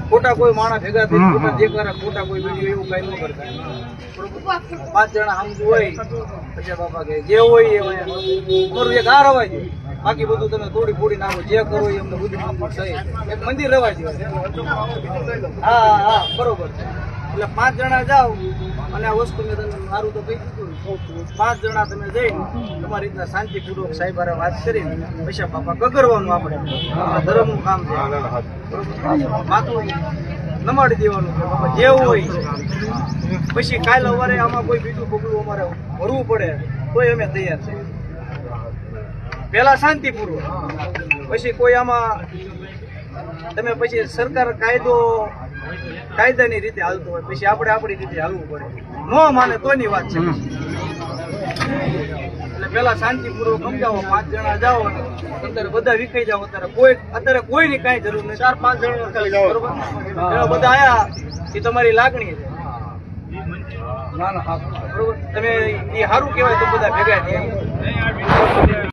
ખોટા કોઈ માણસ ભેગા થઈ ખોટા દેખાડા ખોટા કોઈ વિડીયો એવું કઈ ન કરતા. 5 જણા સમજુ હોય પછી બાપા કે જે હોય એ અમારું એક આ રવા જોઈએ, બાકી બધું તમે તોડી ફોડી નાખો, જે કરો એ અમને બધું મંજૂર થાય. એક મંદિર રવા જોઈએ. હા હા બરોબર છે. એટલે 5 જણા જાઓ અને આ વસ્તુ મેં તમને મારું તો કહી દીધું. 5 જણા તમે જઈને તમારી રીતના શાંતિપૂર્વક સાહેબ હારે વાત કરીને પૈસા બાપા ગગરવાનું આપણે ધર્મનું કામ છે. માથું નમાડી દેવાનું છે બાપા જેવું હોય. પછી કાલ સવારે આમાં કોઈ બીજું પગલું અમારે ભરવું પડે તોય અમે તૈયાર છે. પેલા શાંતિપૂર્વક, પછી કોઈ આમાં તમે પછી સરકાર કાયદાની રીતે હાલતો હોય પછી આપણે આપણી રીતે હાલવું પડે. ન માને તોની વાત છે. એટલે પેલા શાંતિપૂર્વક સમજાવો. 5 જણા જાઓ અત્યારે બધા વિખાઈ જાઓ. અત્યારે કોઈની કાંઈ જરૂર નહીં. 4-5 જણા ખાલી જાઓ બરોબર. બધા આયા એ તમારી લાગણી છે. ના ના બરોબર. તમે એ સારું કહેવાય તો બધા ભેગા થયા.